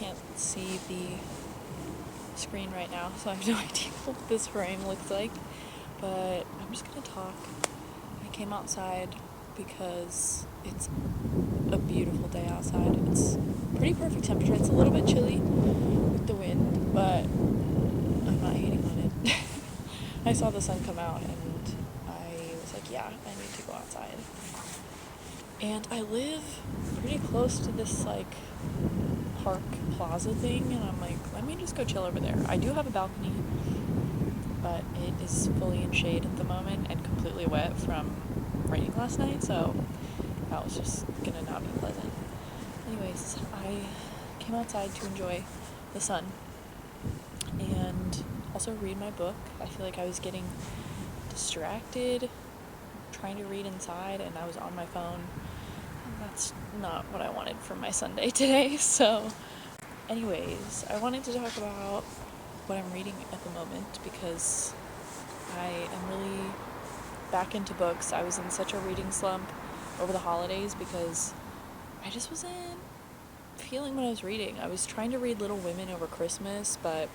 can't see the screen right now, so I have no idea what this frame looks like, but I'm just gonna talk. I came outside because it's a beautiful day outside. It's pretty perfect temperature. It's a little bit chilly with the wind, but I'm not hating on it. I saw the sun come out and I was like, yeah, I need to go outside. And I live pretty close to this like park plaza thing, and I'm like, let me just go chill over there. I do have a balcony, but it is fully in shade at the moment and completely wet from raining last night, so that was just gonna not be pleasant. Anyways, I came outside to enjoy the sun and also read my book. I feel like I was getting distracted trying to read inside, and I was on my phone, and that's not what I wanted for my Sunday today. So anyways, I wanted to talk about what I'm reading at the moment because I am really back into books. I was in such a reading slump over the holidays because I just wasn't feeling what I was reading. I was trying to read Little Women over Christmas, but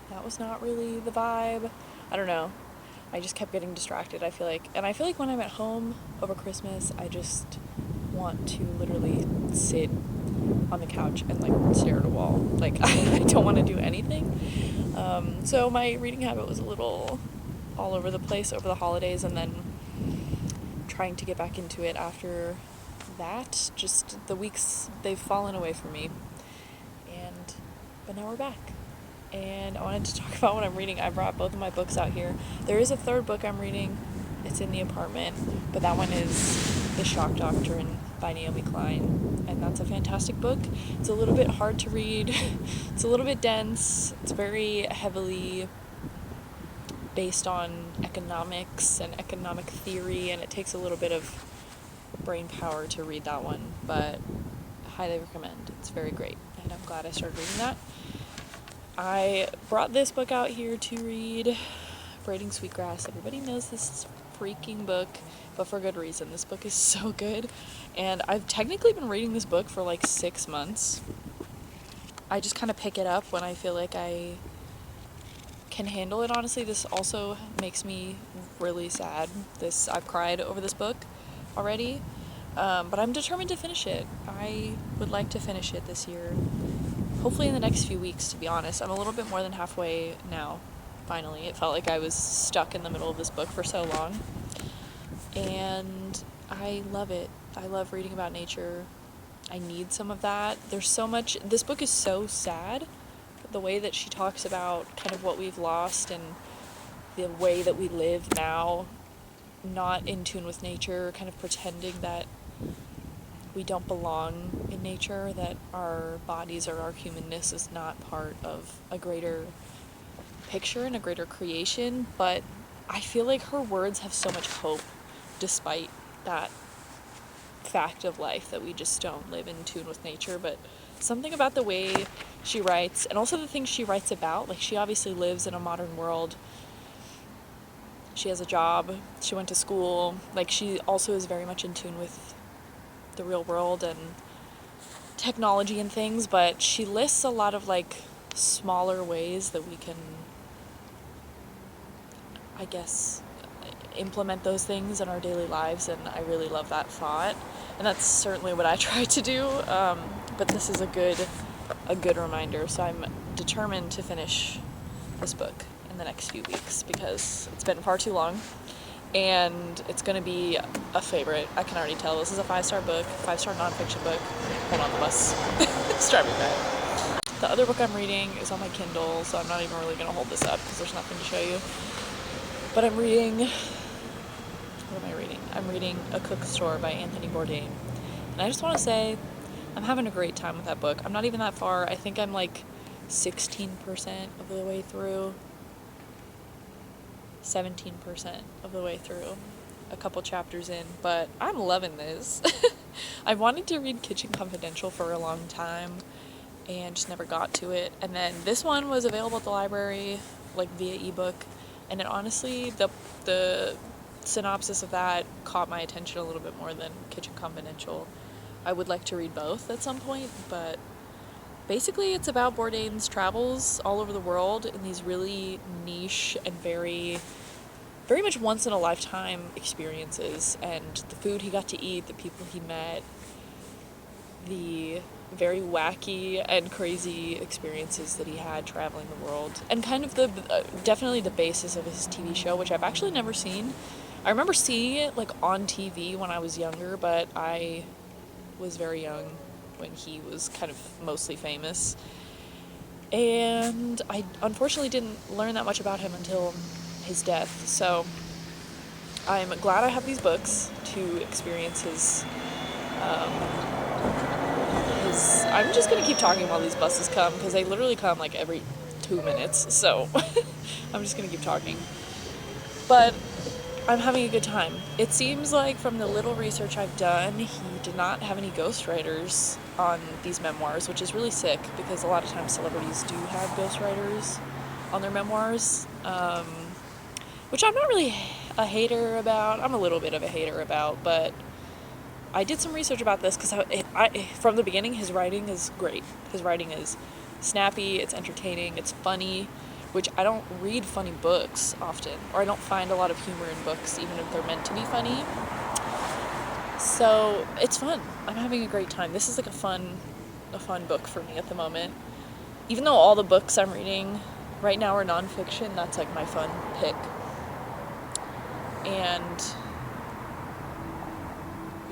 that was not really the vibe. I don't know. I just kept getting distracted, I feel like. And I feel like when I'm at home over Christmas, I just want to literally sit on the couch and like stare at a wall. Like, I don't want to do anything. So my reading habit was a little all over the place over the holidays, and then trying to get back into it after that. Just the weeks, they've fallen away from me. But now we're back. And I wanted to talk about what I'm reading. I brought both of my books out here. There is a third book I'm reading. It's in the apartment, but that one is The Shock Doctrine by Naomi Klein, and that's a fantastic book. It's a little bit hard to read. It's a little bit dense. It's very heavily based on economics and economic theory, and it takes a little bit of brain power to read that one, but I highly recommend. It's very great, and I'm glad I started reading that. I brought this book out here to read, Braiding Sweetgrass. Everybody knows this freaking book, but for good reason. This book is so good, and I've technically been reading this book for like 6 months. I just kind of pick it up when I feel like I can handle it, honestly. This also makes me really sad. I've cried over this book already, but I'm determined to finish it. I would like to finish it this year. Hopefully in the next few weeks, to be honest. I'm a little bit more than halfway now, finally. It felt like I was stuck in the middle of this book for so long. And I love it. I love reading about nature. I need some of that. There's so much. This book is so sad. The way that she talks about kind of what we've lost and the way that we live now, not in tune with nature, kind of pretending that we don't belong in nature, that our bodies or our humanness is not part of a greater picture and a greater creation. But I feel like her words have so much hope despite that fact of life, that we just don't live in tune with nature. But something about the way she writes, and also the things she writes about, like, she obviously lives in a modern world. She has a job, she went to school, like, she also is very much in tune with the real world and technology and things, but she lists a lot of like smaller ways that we can, I guess, implement those things in our daily lives, and I really love that thought, and that's certainly what I try to do, but this is a good reminder, so I'm determined to finish this book in the next few weeks because it's been far too long. And it's going to be a favorite. I can already tell. This is a 5-star book, 5-star nonfiction book. Hold on, the bus. It's driving by. The other book I'm reading is on my Kindle, so I'm not even really going to hold this up because there's nothing to show you. But I'm reading... What am I reading? I'm reading A Cook's Store by Anthony Bourdain. And I just want to say, I'm having a great time with that book. I'm not even that far. I think I'm like 16% of the way through. 17% of the way through, a couple chapters in, but I'm loving this. I wanted to read Kitchen Confidential for a long time and just never got to it, and then this one was available at the library, like via ebook, and it honestly, the synopsis of that caught my attention a little bit more than Kitchen Confidential. I would like to read both at some point, but basically it's about Bourdain's travels all over the world in these really niche and very much once in a lifetime experiences, and the food he got to eat, the people he met, the very wacky and crazy experiences that he had traveling the world, and kind of the definitely the basis of his TV show, which I've actually never seen. I remember seeing it like on TV when I was younger, but I was very young when he was kind of mostly famous, and I unfortunately didn't learn that much about him until his death. So I'm glad I have these books to experience his I'm just gonna keep talking while these buses come, because they literally come like every 2 minutes, so I'm just gonna keep talking. But I'm having a good time. It seems like from the little research I've done, he did not have any ghostwriters on these memoirs, which is really sick, because a lot of times celebrities do have ghostwriters on their memoirs, which I'm not really a hater about. I'm a little bit of a hater about, but I did some research about this because from the beginning, his writing is great. His writing is snappy, it's entertaining, it's funny, which I don't read funny books often, or I don't find a lot of humor in books, even if they're meant to be funny. So it's fun. I'm having a great time. This is like a fun book for me at the moment. Even though all the books I'm reading right now are nonfiction, that's like my fun pick. And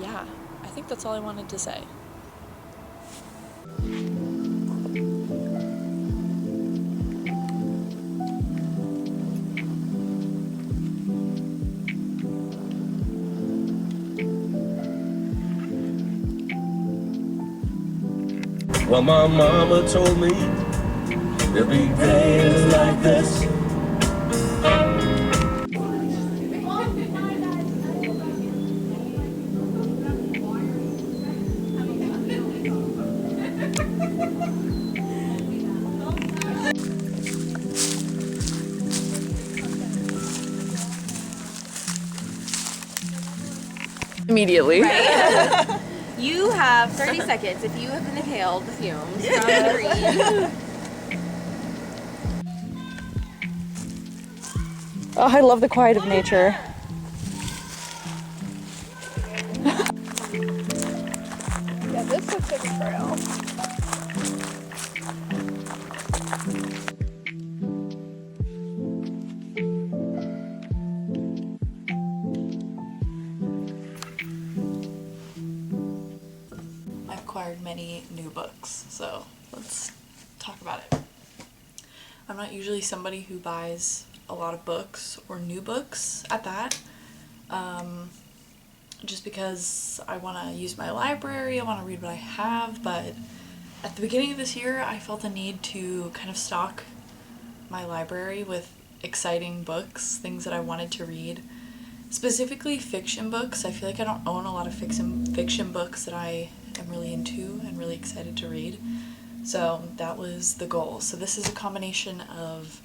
yeah, I think that's all I wanted to say. Well, my mama told me there'll be days like this. Immediately. Right? You have 30 seconds if you have inhaled the fumes from the reed. Oh, I love the quiet of nature. Yeah, this looks like a trail. I've acquired many new books, so let's talk about it. I'm not usually somebody who buys a lot of books, or new books at that, just because I want to use my library, I want to read what I have, but at the beginning of this year I felt the need to kind of stock my library with exciting books, things that I wanted to read. Specifically fiction books. I feel like I don't own a lot of fiction books that I am really into and really excited to read. So that was the goal. So this is a combination of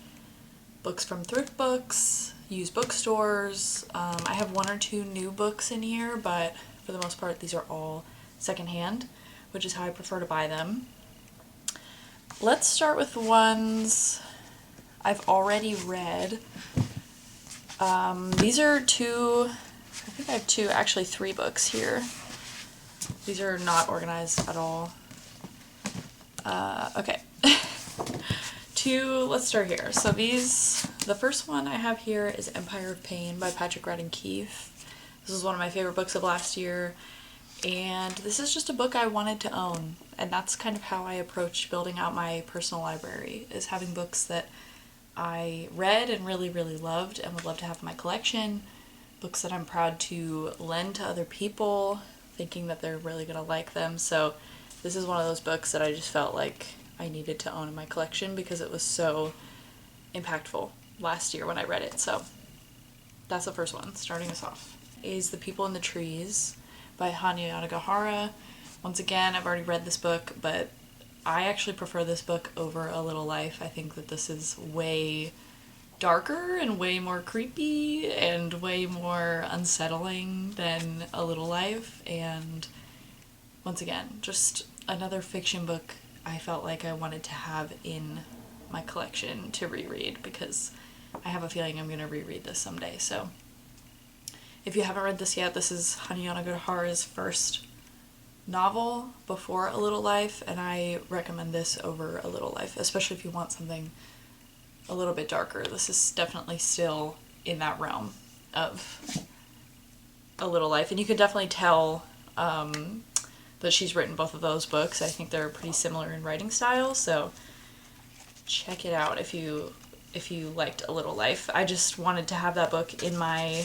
books from thrift books, used bookstores. I have 1 or 2 new books in here, but for the most part these are all secondhand, which is how I prefer to buy them. Let's start with the ones I've already read. These are 2, I think I have 2, actually 3 books here. These are not organized at all. Okay. 2, let's start here. So the first one I have here is Empire of Pain by Patrick Radden Keefe. This is one of my favorite books of last year, and this is just a book I wanted to own, and that's kind of how I approach building out my personal library, is having books that I read and really, really loved and would love to have in my collection, books that I'm proud to lend to other people, thinking that they're really going to like them. So this is one of those books that I just felt like I needed to own in my collection because it was so impactful last year when I read it. So that's the first one, starting us off, is The People in the Trees by Hanya Yanagihara. Once again, I've already read this book, but I actually prefer this book over A Little Life. I think that this is way darker and way more creepy and way more unsettling than A Little Life. And once again, just another fiction book I felt like I wanted to have in my collection to reread, because I have a feeling I'm going to reread this someday. So if you haven't read this yet, this is Honey Onagahara's first novel before A Little Life, and I recommend this over A Little Life, especially if you want something a little bit darker. This is definitely still in that realm of A Little Life, and you can definitely tell that she's written both of those books. I think they're pretty similar in writing style, so check it out if you liked A Little Life. I just wanted to have that book in my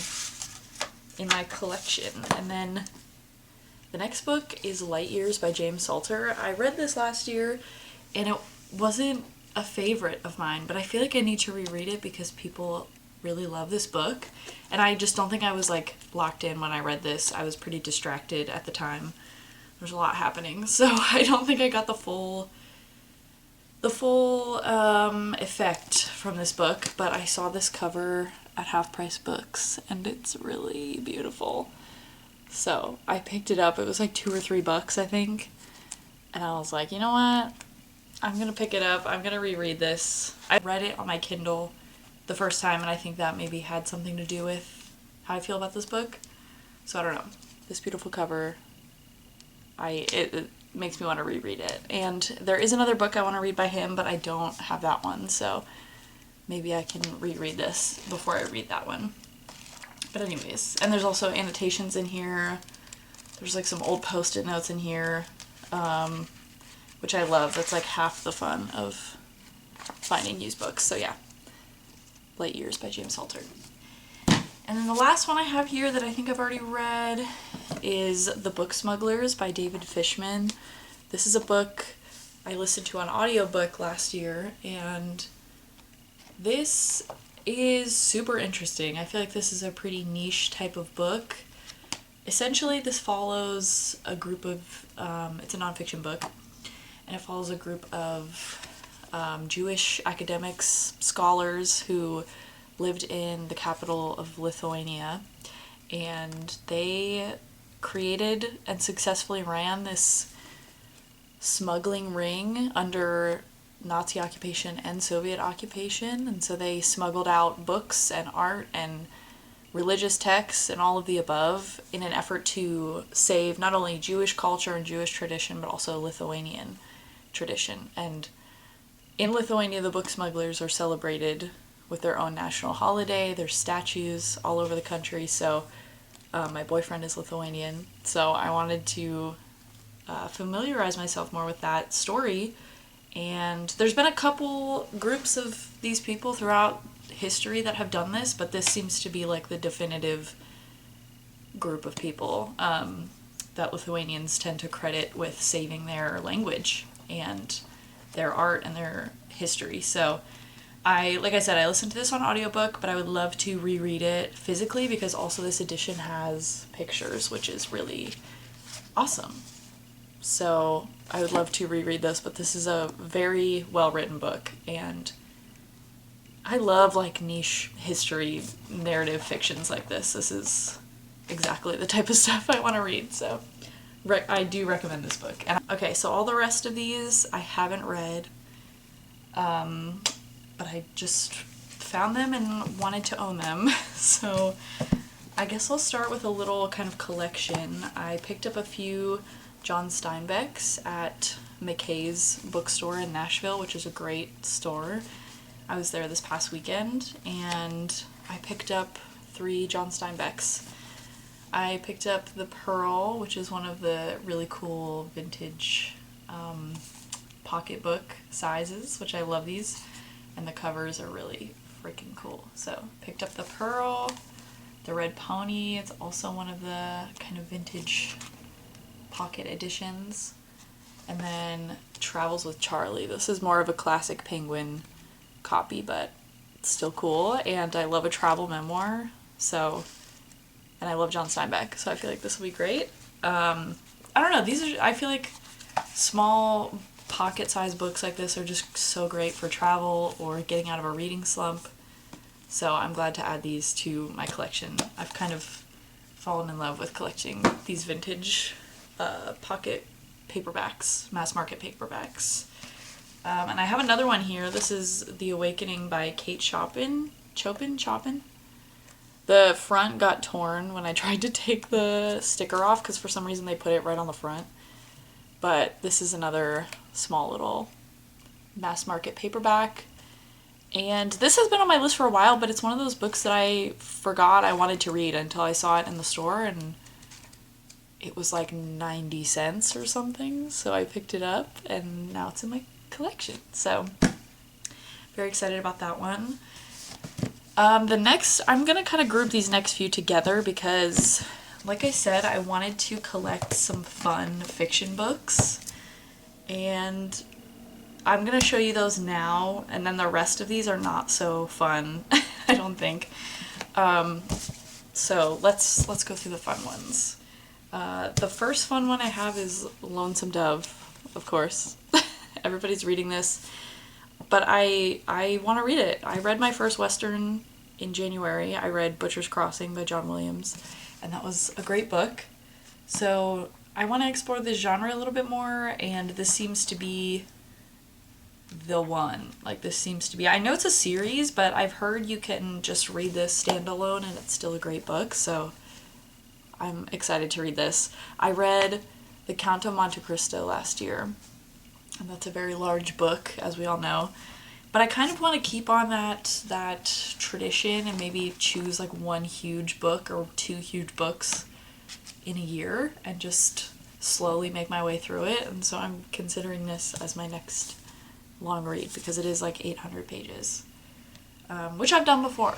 collection. And then the next book is Light Years by James Salter. I read this last year, and it wasn't a favorite of mine, but I feel like I need to reread it because people really love this book, and I just don't think I was like locked in when I read this. I was pretty distracted at the time. There's a lot happening, so I don't think I got the full effect from this book, but I saw this cover at Half Price Books, and it's really beautiful. So I picked it up. It was like $2 or $3, I think, and I was like, you know what? I'm gonna pick it up. I'm gonna reread this. I read it on my Kindle the first time, and I think that maybe had something to do with how I feel about this book. So I don't know. This beautiful cover, it makes me want to reread it. And there is another book I want to read by him, but I don't have that one, so maybe I can reread this before I read that one. But anyways, and there's also annotations in here. There's like some old post-it notes in here, which I love. That's like half the fun of finding used books. So yeah, Light Years by James Salter. And then the last one I have here that I think I've already read is The Book Smugglers by David Fishman. This is a book I listened to on audiobook last year, and this is super interesting. I feel like this is a pretty niche type of book. Essentially, this follows a group of, it's a nonfiction book, and it follows a group of Jewish academics, scholars who lived in the capital of Lithuania, and they created and successfully ran this smuggling ring under Nazi occupation and Soviet occupation. And so they smuggled out books and art and religious texts and all of the above in an effort to save not only Jewish culture and Jewish tradition, but also Lithuanian tradition. And in Lithuania, the book smugglers are celebrated with their own national holiday. There's statues all over the country. So my boyfriend is Lithuanian, so I wanted to familiarize myself more with that story. And there's been a couple groups of these people throughout history that have done this, but this seems to be like the definitive group of people that Lithuanians tend to credit with saving their language and their art and their history. So like I said, I listened to this on audiobook, but I would love to reread it physically, because also this edition has pictures, which is really awesome. So I would love to reread this, but this is a very well-written book, and I love like niche history narrative fictions like this. This is exactly the type of stuff I want to read, so I do recommend this book. And okay, so all the rest of these I haven't read, but I just found them and wanted to own them. So I guess I'll start with a little kind of collection. I picked up a few John Steinbeck's at McKay's bookstore in Nashville, which is a great store. I was there this past weekend, and I picked up 3 John Steinbeck's. I picked up The Pearl, which is one of the really cool vintage pocketbook sizes, which I love these, and the covers are really freaking cool. So picked up The Pearl. The Red Pony, it's also one of the kind of vintage pocket editions. And then Travels with Charlie. This is more of a classic Penguin copy, but it's still cool, and I love a travel memoir, and I love John Steinbeck, so I feel like this will be great. I don't know, I feel like small pocket-sized books like this are just so great for travel or getting out of a reading slump, so I'm glad to add these to my collection. I've kind of fallen in love with collecting these vintage pocket paperbacks, mass market paperbacks. And I have another one here. This is The Awakening by Kate Chopin. The front got torn when I tried to take the sticker off because for some reason they put it right on the front. But this is another small little mass market paperback. And this has been on my list for a while, but it's one of those books that I forgot I wanted to read until I saw it in the store, and it was like 90 cents or something, so I picked it up, and now it's in my collection. So, very excited about that one. I'm gonna kind of group these next few together because, like I said, I wanted to collect some fun fiction books, and I'm gonna show you those now, and then the rest of these are not so fun, I don't think. So let's go through the fun ones. The first fun one I have is Lonesome Dove, of course. Everybody's reading this, but I want to read it. I read my first Western in January. I read Butcher's Crossing by John Williams, and that was a great book. So I want to explore this genre a little bit more, and this seems to be the one. Like, this seems to be, I know it's a series, but I've heard you can just read this standalone and it's still a great book, so I'm excited to read this. I read The Count of Monte Cristo last year, and that's a very large book, as we all know, but I kind of want to keep on that tradition and maybe choose like one huge book or two huge books in a year and just slowly make my way through it. And so I'm considering this as my next long read because it is like 800 pages, which I've done before.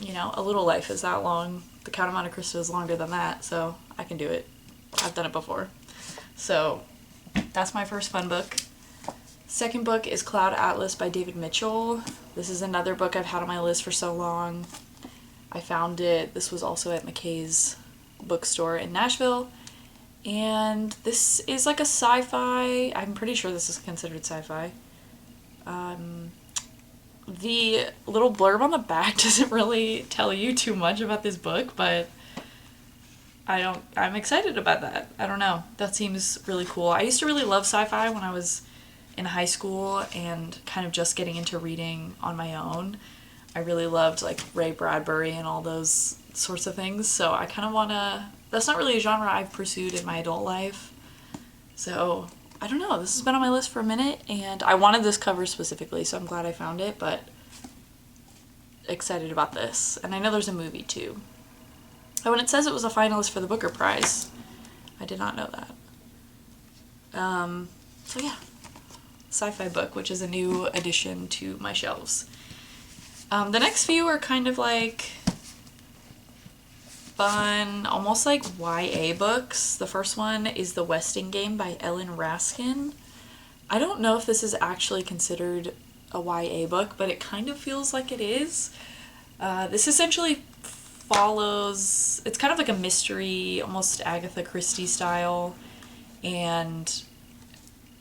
You know, A Little Life is that long. The Count of Monte Cristo is longer than that, so I can do it. I've done it before. So that's my first fun book. Second book is Cloud Atlas by David Mitchell. This is another book I've had on my list for so long. I found it. This was also at McKay's bookstore in Nashville. And this is like a sci-fi. I'm pretty sure this is considered sci-fi. The little blurb on the back doesn't really tell you too much about this book, but I'm excited about that. I don't know. That seems really cool. I used to really love sci-fi when I was in high school and kind of just getting into reading on my own. I really loved like Ray Bradbury and all those sorts of things, so I kind of want to, that's not really a genre I've pursued in my adult life. So, I don't know, this has been on my list for a minute, and I wanted this cover specifically, so I'm glad I found it, but excited about this. And I know there's a movie too. Oh, and it says it was a finalist for the Booker Prize. I did not know that. So yeah, sci-fi book, which is a new addition to my shelves. The next few are kind of like fun, almost like YA books. The first one is The Westing Game by Ellen Raskin. I don't know if this is actually considered a YA book, but it kind of feels like it is. This essentially follows, it's kind of like a mystery, almost Agatha Christie style, and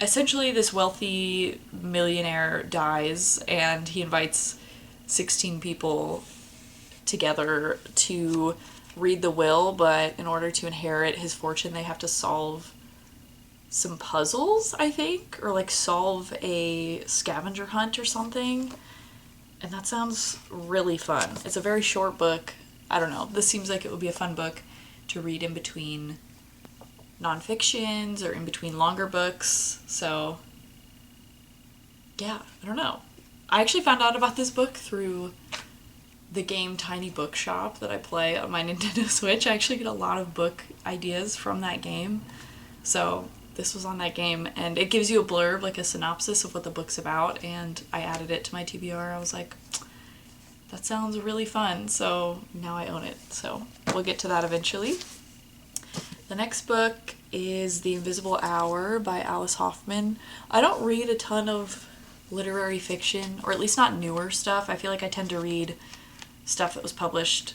essentially this wealthy millionaire dies and he invites 16 people together to read the will, but in order to inherit his fortune they have to solve some puzzles, I think, or like solve a scavenger hunt or something, and that sounds really fun. It's a very short book. I don't know, this seems like it would be a fun book to read in between nonfictions or in between longer books. So yeah, I don't know. I actually found out about this book through the game Tiny Bookshop that I play on my Nintendo Switch. I actually get a lot of book ideas from that game. So this was on that game, and it gives you a blurb, like a synopsis of what the book's about, and I added it to my TBR. I was like, that sounds really fun, so now I own it. So we'll get to that eventually. The next book is The Invisible Hour by Alice Hoffman. I don't read a ton of literary fiction, or at least not newer stuff. I feel like I tend to read stuff that was published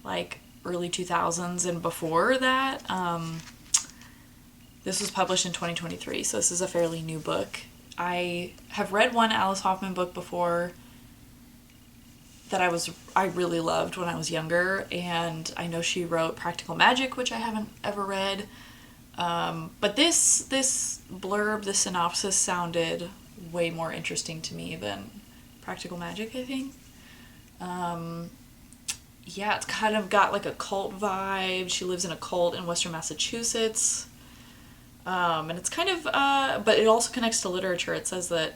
like early 2000s and before that. This was published in 2023, so this is a fairly new book. I have read one Alice Hoffman book before that I really loved when I was younger, and I know she wrote Practical Magic, which I haven't ever read. But this blurb, this synopsis sounded way more interesting to me than Practical Magic, I think. Yeah, it's kind of got like a cult vibe. She lives in a cult in Western Massachusetts. And it's kind of, but it also connects to literature. It says that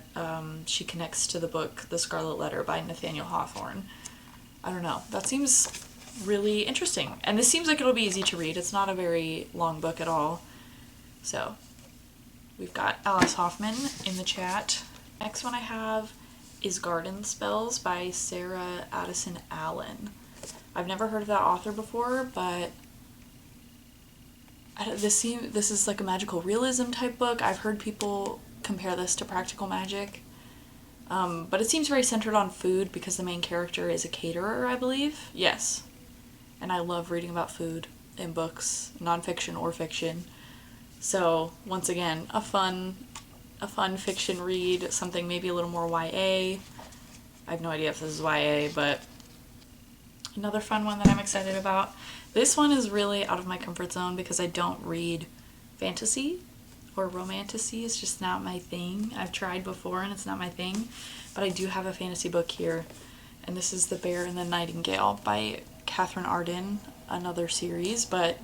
she connects to the book The Scarlet Letter by Nathaniel Hawthorne. I don't know. That seems really interesting. And this seems like it'll be easy to read. It's not a very long book at all. So, we've got Alice Hoffman in the chat. Next one I have is Garden Spells by Sarah Addison Allen. I've never heard of that author before, but this is like a magical realism type book. I've heard people compare this to Practical Magic. But it seems very centered on food because the main character is a caterer, I believe. Yes. And I love reading about food in books, nonfiction or fiction. So, once again, a fun fiction read, something maybe a little more YA. I have no idea if this is YA, but another fun one that I'm excited about. This one is really out of my comfort zone because I don't read fantasy or romantasy. It's just not my thing. I've tried before and it's not my thing. But I do have a fantasy book here. And this is The Bear and the Nightingale by Catherine Arden, another series. But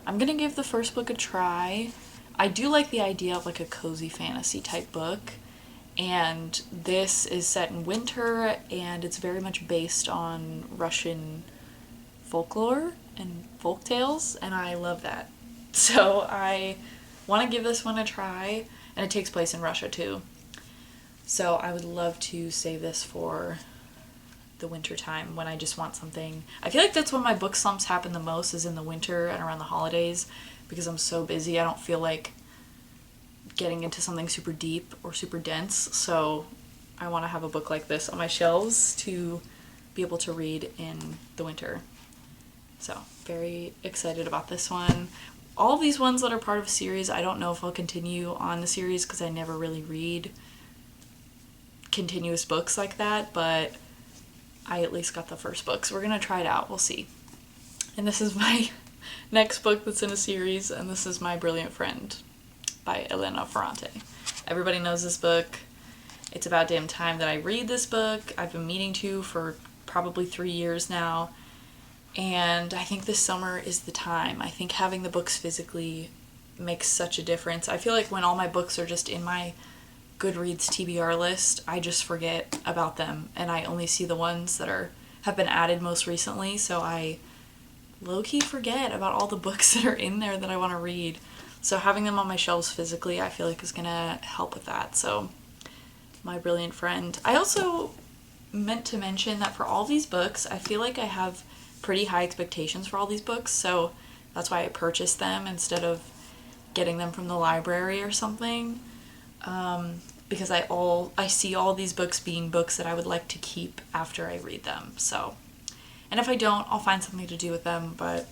I'm going to give the first book a try. I do like the idea of like a cozy fantasy type book. And this is set in winter and it's very much based on Russian folklore and folk tales, and I love that. So I want to give this one a try, and it takes place in Russia too. So I would love to save this for the winter time when I just want something. I feel like that's when my book slumps happen the most, is in the winter and around the holidays, because I'm so busy. I don't feel like getting into something super deep or super dense, so I want to have a book like this on my shelves to be able to read in the winter. So, very excited about this one. All these ones that are part of a series, I don't know if I'll continue on the series because I never really read continuous books like that, but I at least got the first book, so we're going to try it out. We'll see. And this is my next book that's in a series, and this is My Brilliant Friend by Elena Ferrante. Everybody knows this book. It's about damn time that I read this book. I've been meaning to for probably 3 years now. And I think this summer is the time. I think having the books physically makes such a difference. I feel like when all my books are just in my Goodreads TBR list, I just forget about them. And I only see the ones that have been added most recently. So I low-key forget about all the books that are in there that I want to read. So having them on my shelves physically, I feel like is going to help with that. So, My Brilliant Friend. I also meant to mention that for all these books, I feel like I have pretty high expectations for all these books, so that's why I purchased them instead of getting them from the library or something, because I see all these books being books that I would like to keep after I read them. So, and if I don't, I'll find something to do with them, but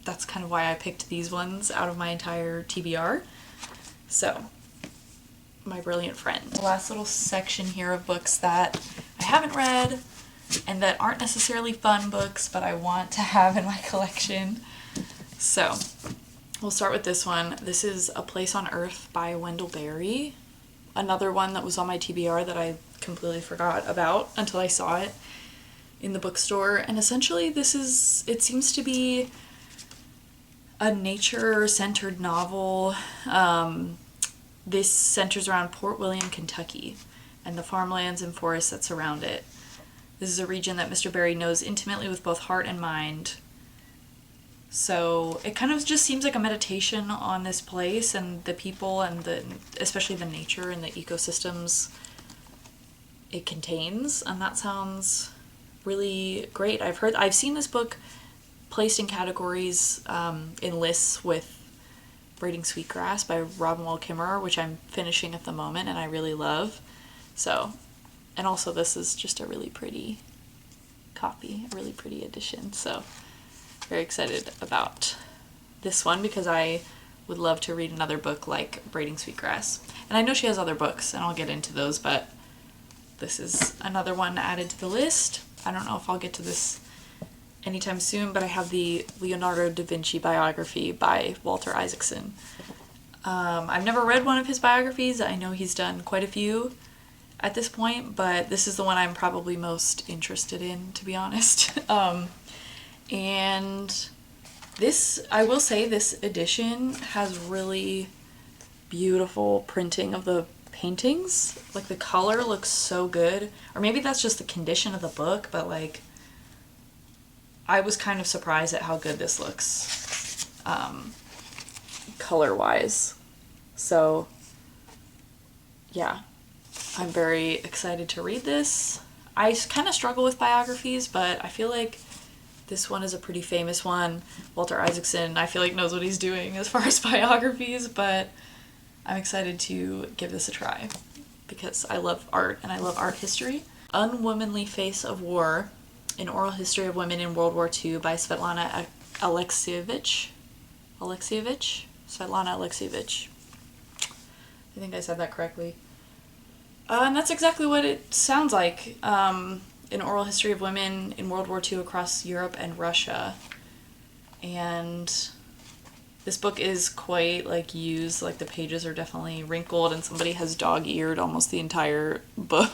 that's kind of why I picked these ones out of my entire TBR. So, My Brilliant Friend. The last little section here of books that I haven't read and that aren't necessarily fun books, but I want to have in my collection. So, we'll start with this one. This is A Place on Earth by Wendell Berry. Another one that was on my TBR that I completely forgot about until I saw it in the bookstore. And essentially it seems to be a nature-centered novel. This centers around Port William, Kentucky, and the farmlands and forests that surround it. This is a region that Mr. Berry knows intimately with both heart and mind. So it kind of just seems like a meditation on this place and the people and especially the nature and the ecosystems it contains. And that sounds really great. I've seen this book placed in categories in lists with Braiding Sweetgrass by Robin Wall Kimmerer, which I'm finishing at the moment and I really love. So, and also this is just a really pretty copy, a really pretty edition. So, very excited about this one because I would love to read another book like Braiding Sweetgrass. And I know she has other books and I'll get into those, but this is another one added to the list. I don't know if I'll get to this anytime soon, but I have the Leonardo da Vinci biography by Walter Isaacson. I've never read one of his biographies. I know he's done quite a few at this point, but this is the one I'm probably most interested in, to be honest. And this, I will say, this edition has really beautiful printing of the paintings. Like, the color looks so good. Or maybe that's just the condition of the book, but like, I was kind of surprised at how good this looks, color-wise. So, yeah, I'm very excited to read this. I kind of struggle with biographies, but I feel like this one is a pretty famous one. Walter Isaacson, I feel like, knows what he's doing as far as biographies, but I'm excited to give this a try because I love art and I love art history. Unwomanly Face of War, An Oral History of Women in World War II by Svetlana Alexievich. Svetlana Alexievich. I think I said that correctly. And that's exactly what it sounds like. An oral history of women in World War II across Europe and Russia. And this book is quite, like, used. Like, the pages are definitely wrinkled and somebody has dog-eared almost the entire book.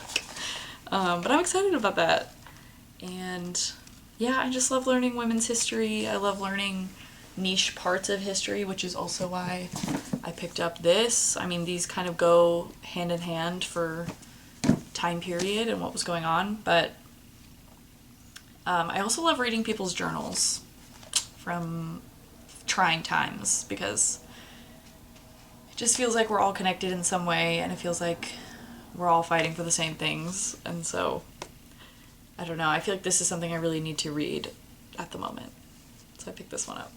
But I'm excited about that. And yeah, I just love learning women's history. I love learning niche parts of history, which is also why I picked up this. I mean, these kind of go hand in hand for time period and what was going on, but I also love reading people's journals from trying times because it just feels like we're all connected in some way, and it feels like we're all fighting for the same things. And so, I don't know, I feel like this is something I really need to read at the moment. So I picked this one up.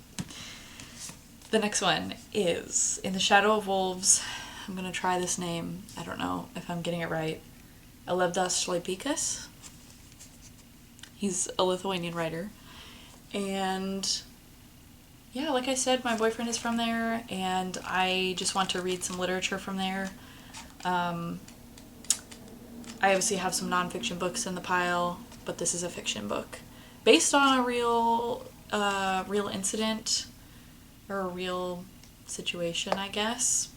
The next one is In the Shadow of Wolves. I'm gonna try this name. I don't know if I'm getting it right. Elevdas Šleipikas. He's a Lithuanian writer. And yeah, like I said, my boyfriend is from there, and I just want to read some literature from there. I obviously have some nonfiction books in the pile, but this is a fiction book based on a real incident or a real situation, I guess.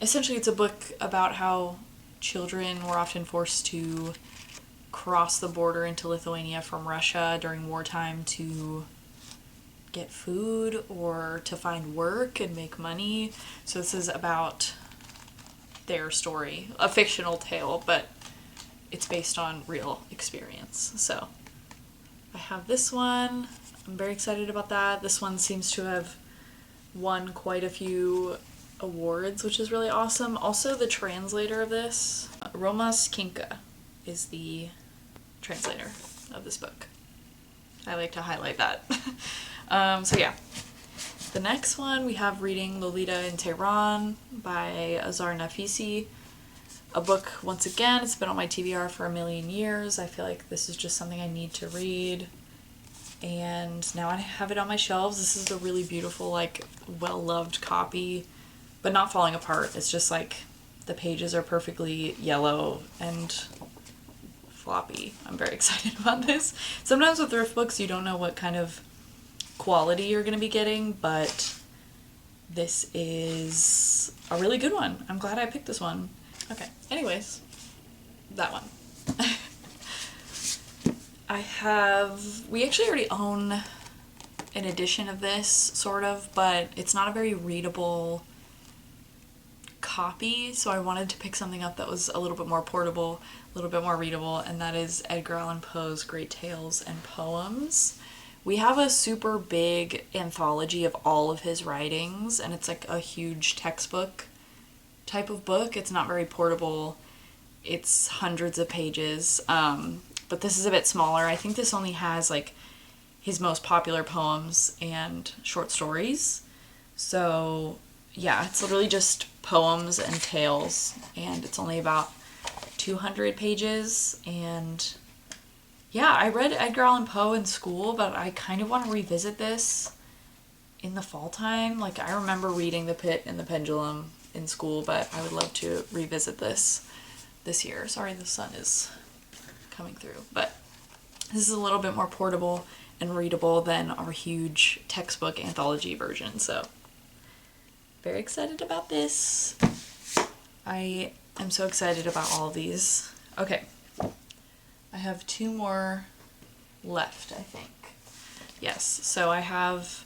Essentially, it's a book about how children were often forced to cross the border into Lithuania from Russia during wartime to get food or to find work and make money. So this is about their story, a fictional tale, but it's based on real experience. So I have this one. I'm very excited about that. This one seems to have won quite a few awards, which is really awesome. Also, the translator of this, Romas Kinka, is the translator of this book. I like to highlight that. So yeah. The next one, we have reading Lolita in Tehran by Azar Nafisi. A book, once again, it's been on my TBR for a million years. I feel like this is just something I need to read. And now I have it on my shelves. This is a really beautiful, like, well-loved copy, but not falling apart. It's just like the pages are perfectly yellow and floppy. I'm very excited about this. Sometimes with thrift books, you don't know what kind of quality you're going to be getting, but this is a really good one. I'm glad I picked this one. Okay, anyways, that one. We actually already own an edition of this, sort of, but it's not a very readable copy, so I wanted to pick something up that was a little bit more portable, a little bit more readable, and that is Edgar Allan Poe's Great Tales and Poems. We have a super big anthology of all of his writings, and it's like a huge textbook type of book. It's not very portable. It's hundreds of pages, but this is a bit smaller. I think this only has like his most popular poems and short stories. So yeah, it's literally just poems and tales, and it's only about 200 pages. And yeah, I read Edgar Allan Poe in school, but I kind of want to revisit this in the fall time. Like, I remember reading The Pit and the Pendulum in school, but I would love to revisit this year. Sorry, the sun is coming through. But this is a little bit more portable and readable than our huge textbook anthology version. So very excited about this. I am so excited about all of these. Okay, I have 2 more left, I think. Yes, so I have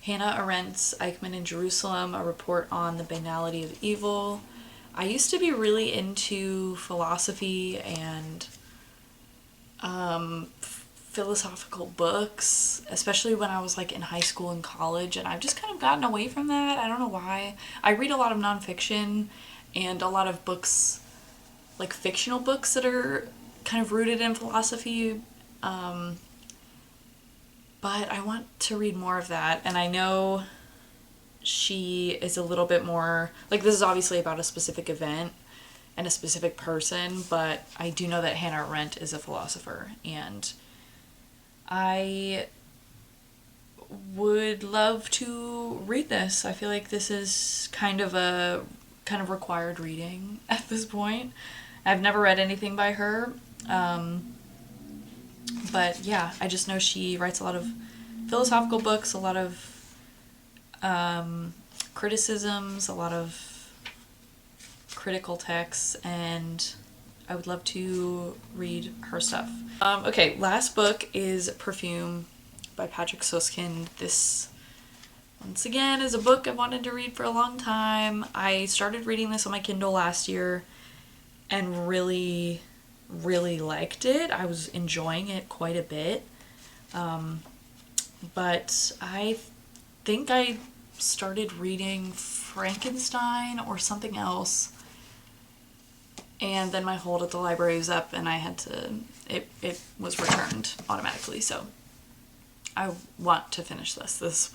Hannah Arendt's Eichmann in Jerusalem, a report on the banality of evil. I used to be really into philosophy and philosophical books, especially when I was like in high school and college, and I've just kind of gotten away from that. I don't know why. I read a lot of nonfiction and a lot of books, like fictional books that are kind of rooted in philosophy, but I want to read more of that, and I know she is a little bit more, like, this is obviously about a specific event and a specific person, but I do know that Hannah Arendt is a philosopher, and I would love to read this. I feel like this is kind of required reading at this point. I've never read anything by her, but yeah, I just know she writes a lot of philosophical books, a lot of criticisms, a lot of critical texts, and I would love to read her stuff. Okay, last book is Perfume by Patrick Susskind. This, once again, is a book I wanted to read for a long time. I started reading this on my Kindle last year and really, really liked it. I was enjoying it quite a bit. But I think I started reading Frankenstein or something else, and then my hold at the library was up and I had to, it was returned automatically, so I want to finish this.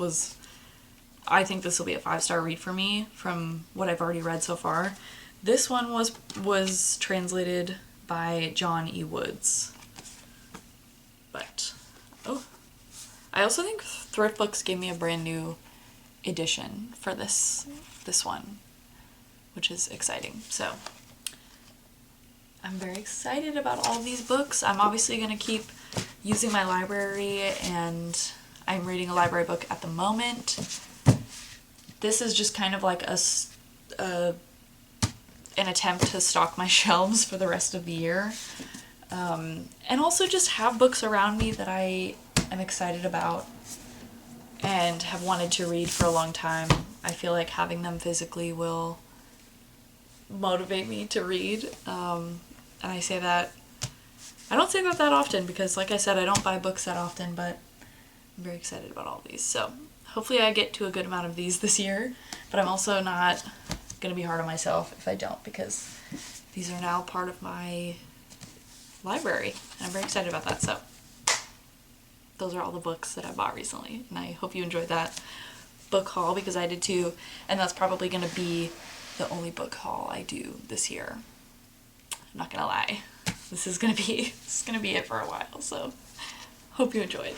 I think this will be a 5-star read for me from what I've already read so far. This one was translated by John E. Woods. But, I also think Thrift Books gave me a brand new edition for this one, which is exciting. So, I'm very excited about all these books. I'm obviously going to keep using my library, and I'm reading a library book at the moment. This is just kind of like an attempt to stock my shelves for the rest of the year. And also just have books around me that I am excited about and have wanted to read for a long time. I feel like having them physically will motivate me to read. And I say that, I don't say that often because, like I said, I don't buy books that often, but I'm very excited about all these. So hopefully I get to a good amount of these this year, but I'm also not going to be hard on myself if I don't, because these are now part of my library, and I'm very excited about that. So those are all the books that I bought recently, and I hope you enjoyed that book haul, because I did too, and that's probably going to be the only book haul I do this year. I'm not gonna lie, this is gonna be it for a while, so hope you enjoyed.